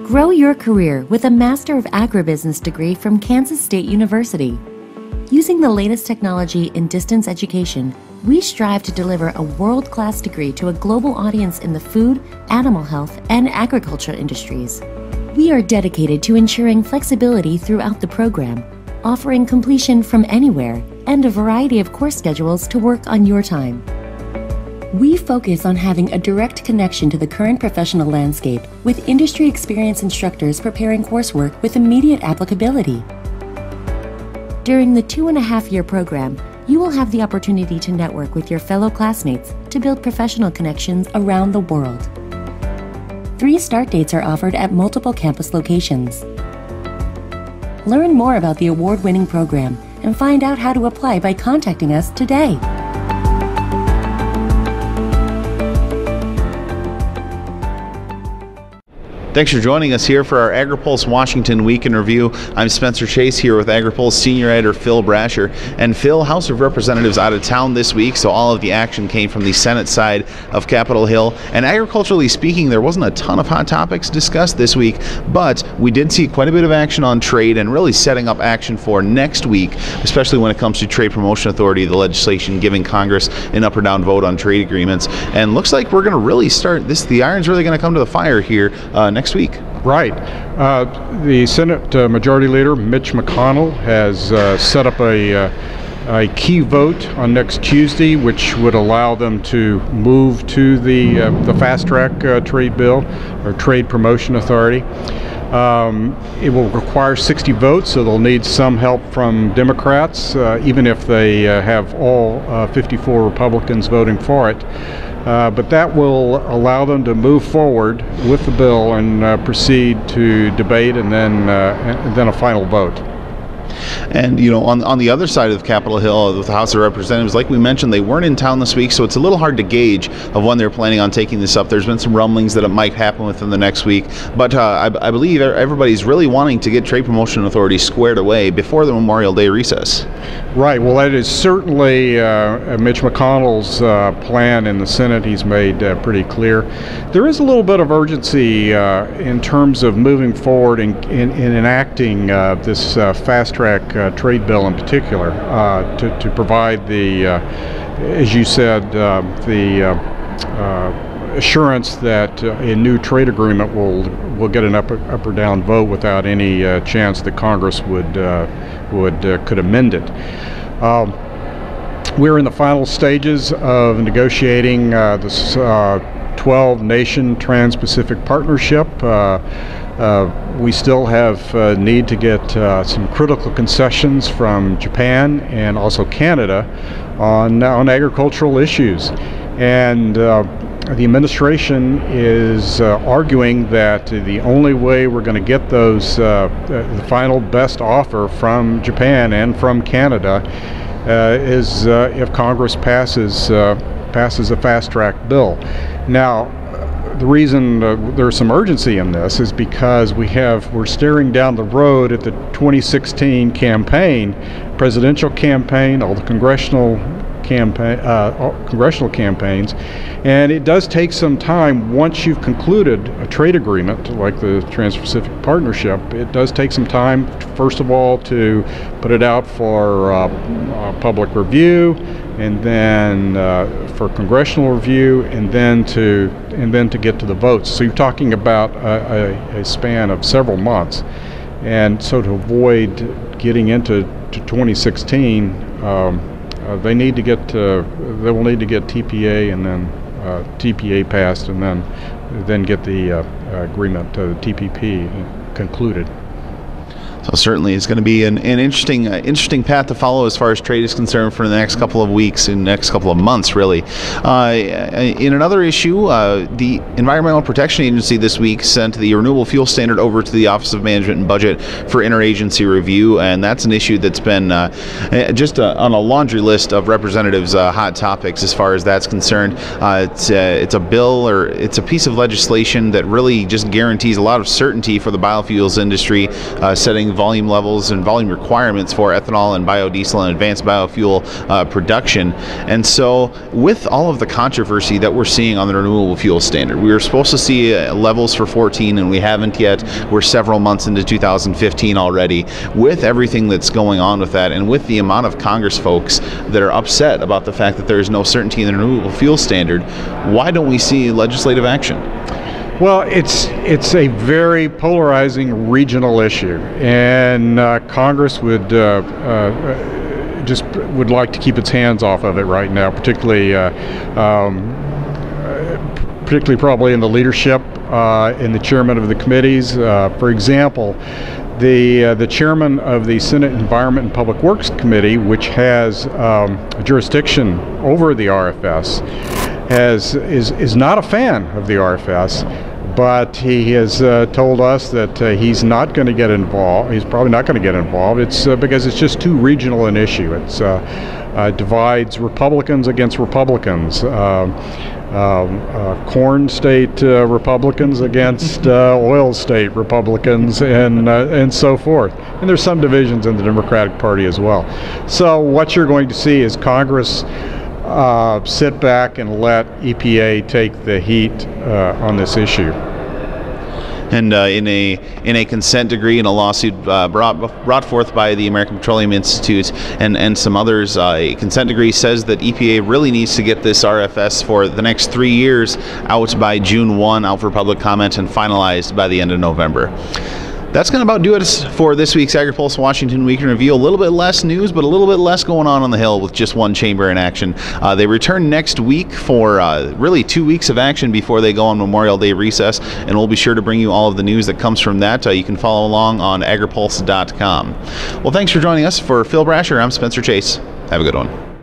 Grow your career with a Master of Agribusiness degree from Kansas State University. Using the latest technology in distance education, we strive to deliver a world-class degree to a global audience in the food, animal health, and agriculture industries. We are dedicated to ensuring flexibility throughout the program, offering completion from anywhere and a variety of course schedules to work on your time. We focus on having a direct connection to the current professional landscape with industry experienced instructors preparing coursework with immediate applicability. During the 2.5-year program, you will have the opportunity to network with your fellow classmates to build professional connections around the world. 3 start dates are offered at multiple campus locations. Learn more about the award-winning program and find out how to apply by contacting us today. Thanks for joining us here for our Agri-Pulse Washington Week in Review. I'm Spencer Chase here with Agri-Pulse Senior Editor Phil Brasher. And Phil, House of Representatives out of town this week, so all of the action came from the Senate side of Capitol Hill. And agriculturally speaking, there wasn't a ton of hot topics discussed this week, but we did see quite a bit of action on trade and really setting up action for next week, especially when it comes to Trade Promotion Authority, the legislation giving Congress an up or down vote on trade agreements. And looks like we're going to really start this, the iron's really going to come to the fire here next week. Right. The Senate Majority Leader Mitch McConnell has set up a key vote on next Tuesday, which would allow them to move to the fast-track trade bill or Trade Promotion Authority. It will require 60 votes, so they'll need some help from Democrats, even if they have all 54 Republicans voting for it. But that will allow them to move forward with the bill and proceed to debate and then a final vote. And, you know, on the other side of Capitol Hill, with the House of Representatives, like we mentioned, they weren't in town this week, so it's a little hard to gauge of when they're planning on taking this up. There's been some rumblings that it might happen within the next week, but I believe everybody's really wanting to get Trade Promotion Authority squared away before the Memorial Day recess. Right. Well, that is certainly Mitch McConnell's plan in the Senate. He's made pretty clear. There is a little bit of urgency in terms of moving forward in enacting this fast-track trade bill in particular to provide the, as you said, the assurance that a new trade agreement will get an up or down vote without any chance that Congress could amend it. We're in the final stages of negotiating this 12-nation Trans-Pacific Partnership. We still have need to get some critical concessions from Japan and also Canada on agricultural issues. And the administration is arguing that the only way we're going to get those, the final best offer from Japan and from Canada is if Congress passes a fast-track bill. Now, the reason there's some urgency in this is because we're staring down the road at the 2016 campaign, presidential campaign, all the congressional campaigns, and it does take some time. Once you've concluded a trade agreement like the Trans-Pacific Partnership, it does take some time, first of all, to put it out for public review, and then for congressional review, and then to get to the votes. So you're talking about a span of several months, and so to avoid getting into 2016, they will need to get TPA and then TPA passed, and then get the agreement, TPP, concluded. So certainly it's going to be an interesting path to follow as far as trade is concerned for the next couple of weeks and next couple of months, really. In another issue, the Environmental Protection Agency this week sent the renewable fuel standard over to the Office of Management and Budget for interagency review, and that's an issue that's been just on a laundry list of representatives' hot topics as far as that's concerned. It's a bill, or it's a piece of legislation that really just guarantees a lot of certainty for the biofuels industry, setting volume levels and volume requirements for ethanol and biodiesel and advanced biofuel production. And so with all of the controversy that we're seeing on the renewable fuel standard, we were supposed to see levels for 14 and we haven't yet. We're several months into 2015 already. With everything that's going on with that, and with the amount of Congress folks that are upset about the fact that there is no certainty in the renewable fuel standard, why don't we see legislative action? Well, it's a very polarizing regional issue, and Congress would just would like to keep its hands off of it right now, particularly probably in the leadership, in the chairman of the committees. For example, the chairman of the Senate Environment and Public Works Committee, which has jurisdiction over the RFS, is not a fan of the RFS, but he has told us that he's not going to get involved. He's probably not going to get involved. It's because it's just too regional an issue. It's divides Republicans against Republicans, corn state Republicans against oil state Republicans, and so forth. And there's some divisions in the Democratic Party as well. So what you're going to see is Congress sit back and let EPA take the heat on this issue. And in a consent decree in a lawsuit brought forth by the American Petroleum Institute and some others, a consent decree says that EPA really needs to get this RFS for the next 3 years out by June 1, out for public comment, and finalized by the end of November. That's going to about do it for this week's Agri-Pulse Washington Week in Review. A little bit less news, but a little bit less going on the Hill with just one chamber in action. They return next week for really 2 weeks of action before they go on Memorial Day recess, and we'll be sure to bring you all of the news that comes from that. You can follow along on agripulse.com. Well, thanks for joining us. For Phil Brasher, I'm Spencer Chase. Have a good one.